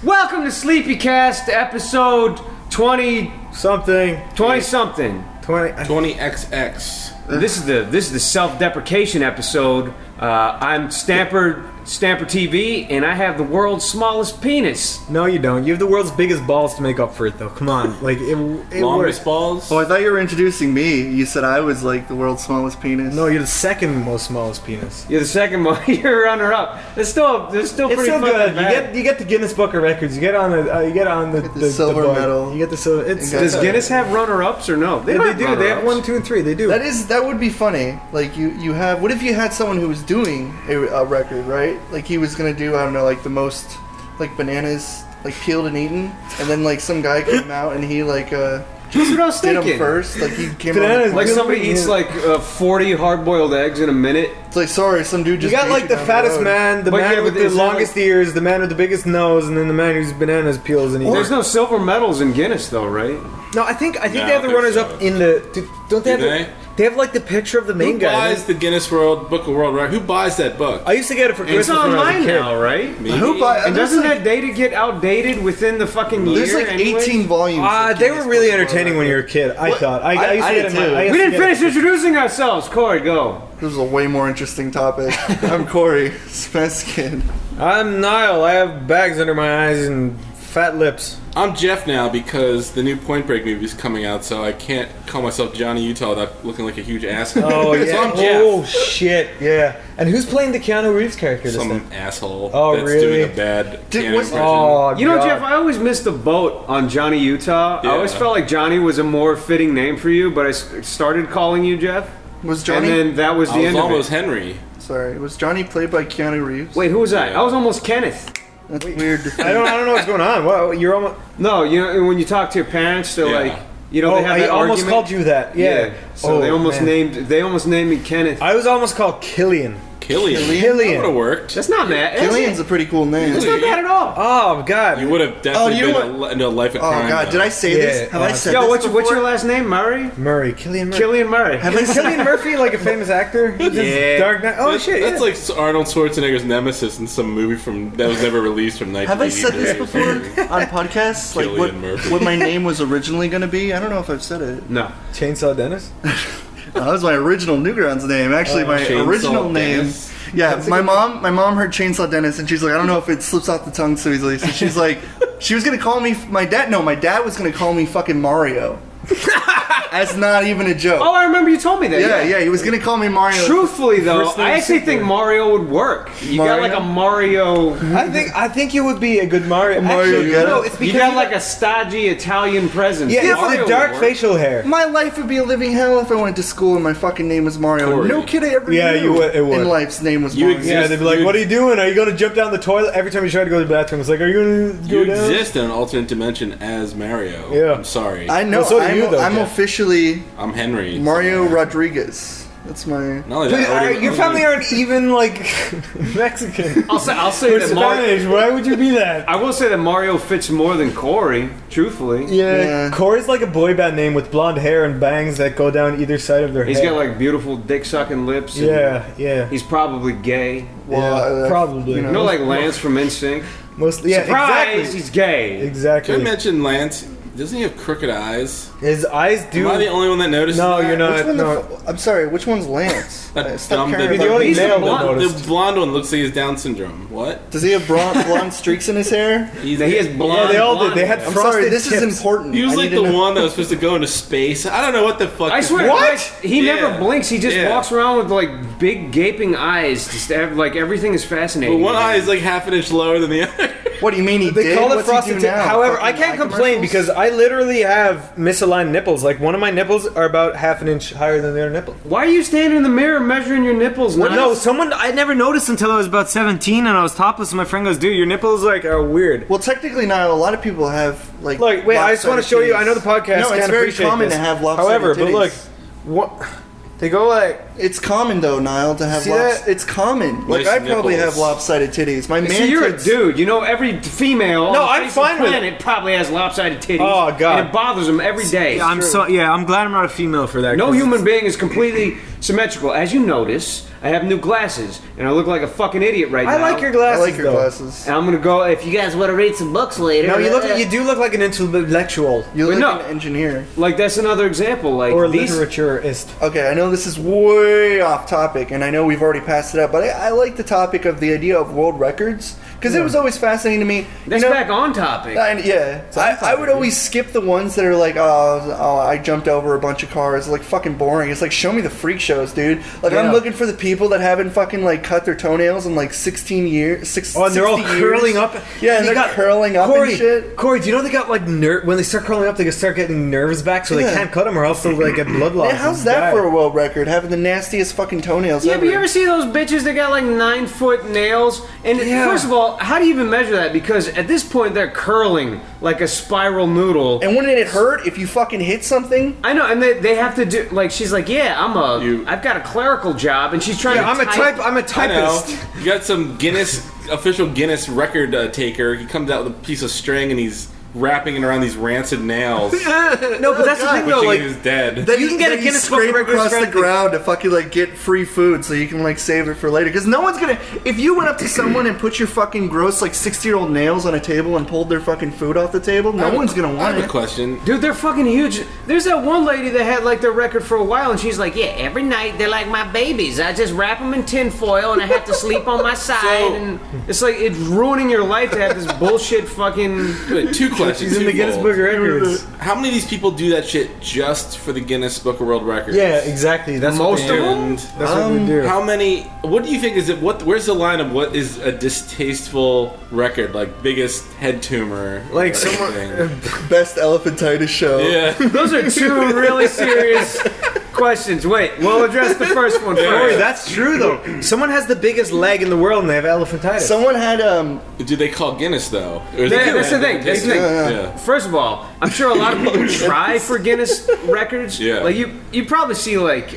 Welcome to SleepyCast, episode 20-something. 20XX. This is the self-deprecation episode. I'm Stamper TV, and I have the world's smallest penis. No, you don't. You have the world's biggest balls to make up for it, though. Come on, like it Longest balls. Oh, I thought you were introducing me. You said I was like the world's smallest penis. No, you're the second most smallest penis. You're the second one. You're runner-up. It's still pretty It's still fucking good. bad. You get the Guinness Book of Records. You get on the silver book. medal. You get the silver. Does Guinness have runner-ups or no? They do. They have 1, 2, and 3. They do. That would be funny. Like you have. What if you had someone who was doing a record, right? Like he was gonna do, I don't know, like the most like bananas like peeled and eaten, and then like some guy came out and he like That's what I was did thinking. them first. Like he came Bananas, out Like somebody eats like 40 hard-boiled eggs in a minute. it's like, sorry, some dude You just got like the down fattest road. man, the But man yeah, with but the is there, longest ears, the man with the biggest nose, and then the man whose bananas peels and eats. There's no silver medals in Guinness, though, right? No, I think I they have don't the think runners so. up in the. Don't they Do have? They have like the picture of the main Who guy. buys the Guinness Book of World Records? Who buys that book? I used to get it for It's Christmas when I was a online kid. now, right? Maybe. Who buy? And there's doesn't like, that data get outdated within the fucking year? there's like anyways? 18 volumes. of They Guinness were really Book of World entertaining when you were a kid. I thought. I used to did get it. too. I used We to didn't get it. finish introducing ourselves. Corey, go. This is a way more interesting topic. I'm Corey, Spence Kid. I'm Niall. I have bags under my eyes and fat lips. I'm Jeff now because the new Point Break movie is coming out, so I can't call myself Johnny Utah without looking like a huge asshole. Oh yeah. So I'm Jeff. Oh shit. Yeah. And who's playing the Keanu Reeves character this Some time? asshole Oh, that's really? doing a bad Keanu what's- impression. Oh, You know, God. Jeff, I always missed the boat on Johnny Utah. I Yeah. always felt like Johnny was a more fitting name for you, but I started calling you Jeff. Was Johnny? And then that was the I was end of almost it. Henry. Sorry, was Johnny played by Keanu Reeves? Wait, who was I? Yeah. I was almost Kenneth. That's weird. To think. I don't know what's going on. Well, you're almost. No, you know, when you talk to your parents, they're Yeah. like, you know, Oh, they have I that almost argument. called you that. Yeah. So Oh, they almost man. named me Kenneth. I was almost called Killian. Killian. Killian. That would have worked. That's not bad. Killian's a pretty cool name. It's not bad at all. Oh God. You would have definitely you know been into a life of crime. Oh God, though. did I say Yeah, this? Have I said Yo, this what's before? your last name? Murray? Murray. Killian Murray. Killian Murray. Is Killian Murphy like a famous actor? Yeah. Dark Knight. Oh shit. That's Yeah. like Arnold Schwarzenegger's nemesis in some movie that was never released from 1980. Have I said this before on podcasts? Like Killian Murphy. what my name was originally going to be? I don't know if I've said it. No. Chainsaw Dennis. That was my original Newgrounds name. Actually, my Chainsaw original Dennis. name. Yeah, my mom heard Chainsaw Dennis, and she's like, I don't know if it slips off the tongue so easily. So she's like, she was gonna call me my dad was gonna call me fucking Mario. That's not even a joke. Oh, I remember you told me that. yeah, he was gonna call me Mario. Truthfully, though, First name I actually think simple. Mario would work. You got Mario? like a Mario. I think you would be a good Mario. Mario Actually, getup? no, it's You because got like a stodgy Italian presence. yeah, Mario for would the dark work. facial hair. My life would be a living hell if I went to school and my fucking name was Mario. Corey. No kid I ever Yeah, knew you would- it would. in life's name was You Mario. exist. Yeah, they'd be like, "What are you doing? Are you going to jump down the toilet?" Every time you try to go to the bathroom, it's like, "Are you going to You go down?" exist in an alternate dimension as Mario. Yeah. I'm sorry. I know. Well, so do you, though, I'm Jeff. officially I'm Henry. Mario Rodriguez. That's my. Not only But, that, I already- your family aren't even like Mexican I'll say or that Mario. Spanish. Why would you be that? I will say that Mario fits more than Corey. Truthfully, Yeah. Corey's like a boy band name with blonde hair and bangs that go down either side of their he's head. got like beautiful dick sucking lips. and yeah. He's probably gay. Yeah, probably. You know, like Lance from NSYNC. Mostly, yeah, Surprise! exactly. He's gay. Can I Exactly. mention Lance? Doesn't he have crooked eyes? His eyes do. Am I the only one that noticed No, that? you're not. Which one no. I'm sorry. Which one's Lance? That Stop dumb caring bitch. about The only me. He's the male that blonde- noticed. The blonde one looks like he has Down syndrome. What? Does he have blonde streaks in his hair? He has blonde. Yeah, they all did. blonde They had hair. I'm frosted sorry. This tips. is important. He was I like need to the know. one that was supposed to go into space. I don't know what the fuck. I this swear, was. like, he Yeah. never blinks. He just Yeah. walks around with like big gaping eyes. Just have, like everything is fascinating. But one eye is like half an inch lower than the other. What do you mean he They did? call it What's he frosted do tip. now? However, I Fucking can't eye complain commercials? because I literally have misaligned nipples. Like one of my nipples are about half an inch higher than the other nipple. Why are you standing in the mirror measuring your nipples? Well, Niall? no, someone I never noticed until I was about 17 and I was topless and my friend goes, "Dude, your nipples like are weird." Well, technically, now a lot of people have like. Look, wait, I just want to show you. I know the podcast. No, it's can't very appreciate common this. to have lopsided However, but titties. look, what they go like. It's common though, Niall, to have See that? It's common. Like Nice I probably nipples. have lopsided titties. My man See, you're a tits- dude. You know, every female No, on the I'm face fine of the with planet probably has lopsided titties. Oh, God. And it bothers them every day. I'm glad I'm not a female for that. No 'cause human being is completely symmetrical. As you notice, I have new glasses, and I look like a fucking idiot right now. I like your I glasses. like your glasses. And I'm gonna go. If you guys want to read some books later, No, you do look like an intellectual You look Wait, like no. an engineer. like that's another example. Like or a these. literaturist. Okay, I know this is way off topic, and I know we've already passed it up, but I like the topic of the idea of world records because it was always fascinating to me. That's back on topic. I would always skip the ones that are like, oh, I jumped over a bunch of cars, like fucking boring. It's like, show me the freak shows, dude. Like I'm looking for the people that haven't fucking like cut their toenails in like 16 years. Oh, and they're all 60 years. curling up. Yeah, and they got curling up Corey, and shit. Corey, do you know they got like when they start curling up, they start getting nerves back, so they Yeah. can't cut them, or else they'll like get blood loss. Man, how's and that die. for a world record? Having the nastiest fucking toenails Yeah, ever. but you ever see those bitches that got like 9-foot nails? And first of all, how do you even measure that? Because at this point, they're curling like a spiral noodle. And wouldn't it hurt if you fucking hit something? I know, and they have to do like she's like, yeah, I've got a clerical job, and she's trying to. I'm a I know. typist. You got some official Guinness record taker. He comes out with a piece of string and he's wrapping it around these rancid nails. No, but that's the thing though. Wishing Like, he was dead. Then You can get a then Guinness World scrape Records across the record. ground to fucking like get free food so you can like save it for later. Because no one's gonna. If you went up to someone and put your fucking gross like 60-year-old nails on a table and pulled their fucking food off the table, no one's gonna I want have a it. question. Dude, they're fucking huge. There's that one lady that had like their record for a while, and she's like, yeah, every night they're like my babies. I just wrap them in tinfoil, and I have to sleep on my side, and it's like it's ruining your life to have this bullshit fucking. Wait, two questions. she's in the Guinness twofold. Book of Records. How many of these people do that shit just for the Guinness Book of World Records? Yeah, exactly. That's Most what they of do. them? That's what they do. How many? What do you think is it? Where's the line of what is a distasteful record? Like biggest head tumor? Like or someone. anything? Best elephantitis show. Yeah. Those are two really serious questions. Wait, we'll address the first one Corey, first. that's true though. Someone has the biggest leg in the world and they have elephantitis. Someone had Do they call Guinness though? Or is Yeah, it that's the thing. That's the thing. Yeah. First of all, I'm sure a lot of people try for Guinness records. Yeah. Like you probably see like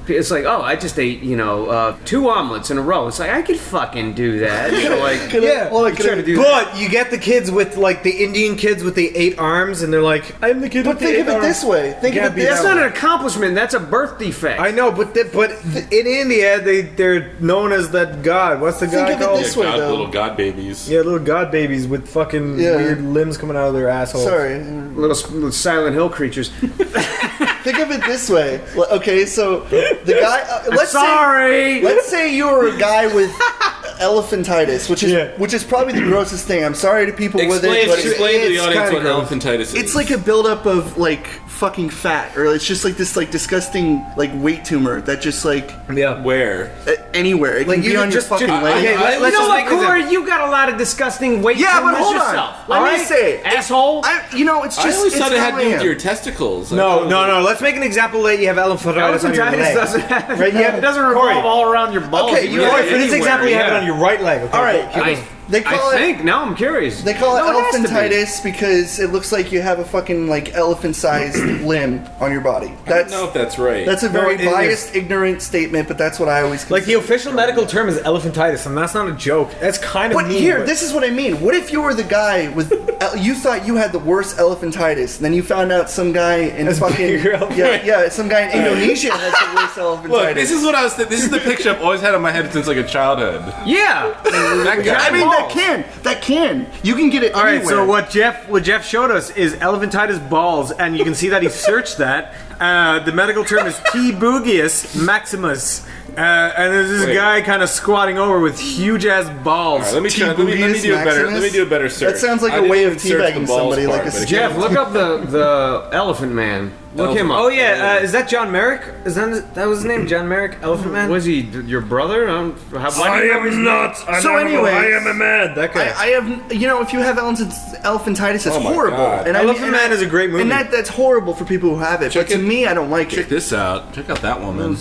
it's like, oh, I just ate 2 omelets in a row. It's like I could fucking do that. You know, like Yeah. Well, you try to do that. But you get the kids with like the Indian kids with the 8 arms, and they're like, "I'm the kid But with the think 8 of it arms." this way. Think of it Gabby, this That's way. not an accomplishment. That's a birth defect. I know, but in India they're known as that god. What's the Think god of it called? this way, God, though. little god babies. Yeah, little god babies with fucking Yeah. weird limbs coming out of their assholes. Sorry. Little Silent Hill creatures. Think of it this way. Okay, so the guy. Sorry. Let's say you're a guy with elephantitis, which is probably the grossest thing. I'm sorry to people with it, but Explain to the it's audience kinda what gross. elephantitis is. It's like a buildup of like fucking fat, or it's just like this like disgusting like weight tumor that just like Yeah. where? anywhere. It Like, can be you on your just- fucking just- leg. okay, You let's know just what, make this Corey? You got a lot of disgusting weight Yeah, but tumors hold on. yourself. Let all me right? say it. Asshole. It's just. I always it's thought it had how to do I with am. your testicles. No. Let's make an example that you have elephantitis on your Elephantitis leg. doesn't have, Right, yeah. it doesn't revolve Corey. all around your balls. Okay, It you can know be what, For this anywhere, example, you have it yeah. on your right leg. Okay, All right. keep going. They call I it. think. Now I'm curious. They call it No, has to be. elephantitis because it looks like you have a fucking like elephant-sized limb on your body. I don't know if that's right. That's a very No, it is. biased, ignorant statement, but that's what I always Like the consider. official medical term is elephantitis, and that's not a joke. That's kind of But mean. here, but- this is what I mean. What if you were the guy with you thought you had the worst elephantitis, and then you found out some guy in Has fucking bigger some guy in Indonesia has the worst elephantitis. Look, this is what I was. This is the picture I've always had in my head since like a childhood. Yeah. That guy. I mean, balls. that can. You can get it All right, anywhere. so what Jeff showed us is elephantitis balls, and you can see that he searched that. The medical term is T. bugius maximus, and there's this Wait. guy kind of squatting over with huge ass balls. All right, let me T. try. Let me bugius do a better. maximus? Let me do a better search. That sounds like I a didn't way of even search the teabagging balls somebody, part, like a but it Jeff, look up the Elephant Man. Look him up. Oh yeah, is that John Merrick? Is that was his name? John Merrick, Elephant Man. Was he your brother? Why do you have his- not. So anyways, I am a man. That guy. I have, if you have elephantitis, it's Oh my horrible. God. And Elephant Man is a great movie. And that's horrible for people who have it. Check but to it- me, I don't like Check it. this out. Check out that woman.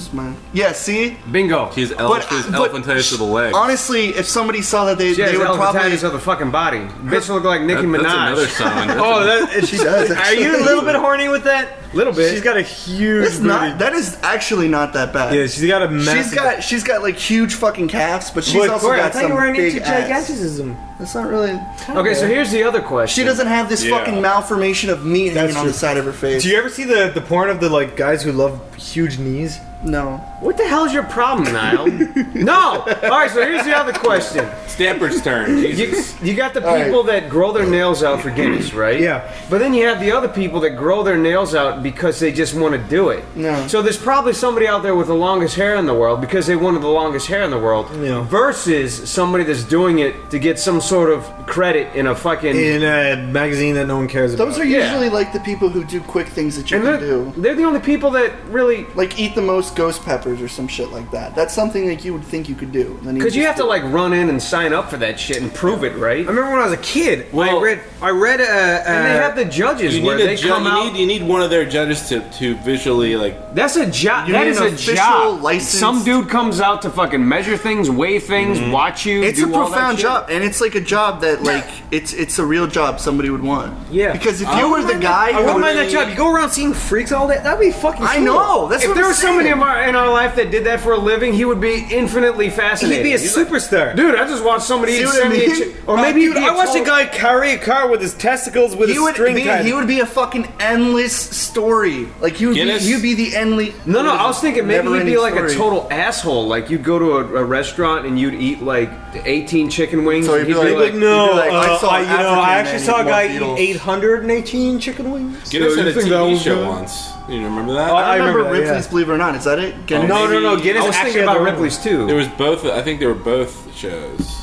Yeah, see? Bingo. She's But- elephantitis of the leg. Honestly, if somebody saw that, She has they would probably. elephantitis of the fucking body. Bitch look like Nicki That's another Minaj. sign. That's Oh, that, She does. Are you a little bit horny with that? Little bit. She's got a huge. It's not. That is actually not that bad. Yeah, she's got a massive. She's got like huge fucking calves, but she's But, also Corey, I got thought you some were big into ass. gigantism. That's not really. Okay, so here's the other question. She doesn't have this Yeah. fucking malformation of meat hanging That's on true. the side of her face. Do you ever see the porn of the like guys who love huge knees? No. What the hell is your problem, Niall? No! Alright, so here's the other question. Stamper's turn. Jesus. You got the people that grow their nails out for Guinness, right? Yeah. But then you have the other people that grow their nails out because they just want to do it. No. So there's probably somebody out there with the longest hair in the world because they wanted the longest hair in the world. Yeah. Versus somebody that's doing it to get some sort of credit in a fucking... In a magazine that no one cares about. Those are usually like the people who do quick things that you And can do. they're the only people that really... Like eat the most ghost peppers or some shit like that. That's something that you would think you could do. Because you have to like run in and sign up for that shit and prove it, right? I remember when I was a kid. Well- I read. And they have the judges You where need, they come out. you need one of their judges to visually like. That's a job. You That need is an a official job. licensed- Some dude comes out to fucking measure things, weigh things, watch you. It's do a all that profound shit. job, and it's like a job that like it's a real job somebody would want. Yeah. Because if you were the guy, I who wouldn't would- mind that job. You go around seeing freaks all day. That'd be fucking. I cool. know. That's If what there I'm was somebody saying. in our life that did that for a living, he would be infinitely fascinating. He'd be a He's like, superstar. dude, I just watched somebody See eat what I 78 mean? or maybe Dude, I watched a guy carry a car with his testicles with a string tied. He would be a fucking endless story. Like he would Guinness? be, he'd be the endless. No, I was thinking maybe he'd be never-ending like a story. total asshole. Like you'd go to a restaurant and you'd eat like 18 chicken wings. So and he'd be like, No, You'd be like, I saw an I African actually man saw a eat guy more beetles. eat 818 chicken wings. Guinness So had you a think that TV was show good? once. You remember that? I remember remember that, Ripley's yeah. Believe It or Not. Is that it? Guinness? No. Guinness I was actually thinking had about their own- Ripley's too. There was both. I think there were both shows.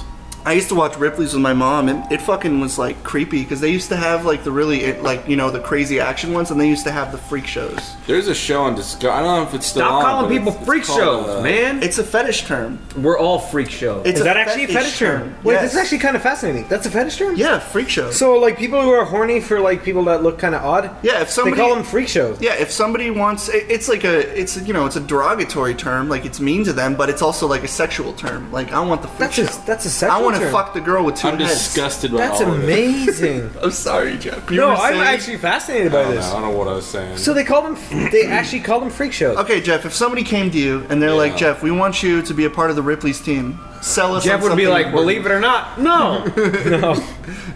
I used to watch Ripley's with my mom, and it fucking was like creepy because they used to have like the really like the crazy action ones, and they used to have the freak shows. There's a show on Discovery. I don't know if it's still Stop on. calling but people it's freak called, shows, man. It's a fetish term. We're all freak shows. It's Is that actually a fetish term? Wait, Yes. this is actually kind of fascinating. That's a fetish term? Yeah, freak show. So, like, people who are horny for, like, people that look kind of odd? Yeah, if somebody They call them freak shows. Yeah, if somebody wants, it's like it's a derogatory term, like it's mean to them, but it's also like a sexual term. Like I want the freak show. That's a sexual I want to term. fuck the girl with two I'm heads. disgusted by That's all of it. amazing. I'm sorry, Jeff. You No, were I'm saying- actually fascinated by I don't this. know. I don't know what I was saying. So they call them, they actually call them freak shows. Okay, Jeff. If somebody came to you and they're like, Jeff, we want you to be a part of the Ripley's team. Sell us. Jeff on would be something like, important." believe it or not, no.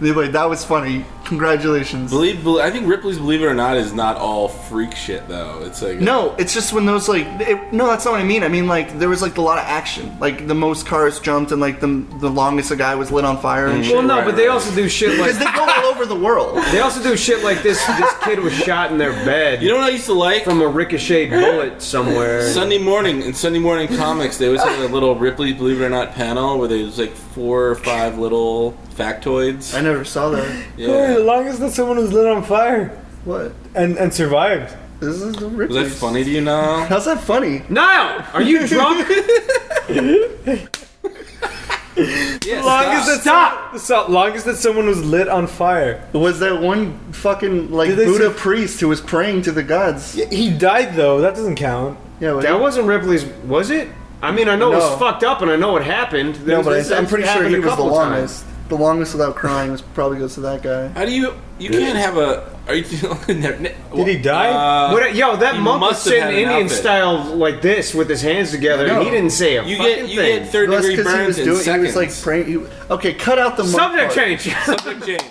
They'd be like, that was funny. Congratulations. I think Ripley's Believe It or Not is not all freak shit though. It's like No, it's just when those like no, that's not what I mean. I mean like there was like a lot of action, like the most cars jumped and like the longest a guy was lit on fire and shit. Well, no, Right, but they right. also do shit like Because they go all over the world. they also do shit like this. This kid was shot in their bed You know what I used to like? from a ricocheted bullet somewhere. Sunday morning comics, they always had a little Ripley's Believe It or Not panel where there was like 4 or 5 little factoids. I never saw that. The Yeah. longest that someone was lit on fire What? and survived. This is the Was Ripley's. that funny to you now? How's that funny? Niall, are you drunk? Yeah, Longest that someone was lit on fire. Was that one fucking like Did they Buddha say- priest who was praying to the gods? He died though. That doesn't count. Yeah, but That wasn't Ripley's, was it? I mean, I know it No. was fucked up and I know it happened. no, but This I'm pretty sure happened he a was the couple longest. times. The longest without crying was probably goes to that guy. How do you can't have a? Are you? Did he die? Yo, that he monk was must have sitting had an Indian outfit. style like this with his hands together, and No. he didn't say a You fucking get thing. 3rd Well, that's degree 'cause burns in he was seconds. like praying. Okay, cut out the monk Subject part. change. Subject change.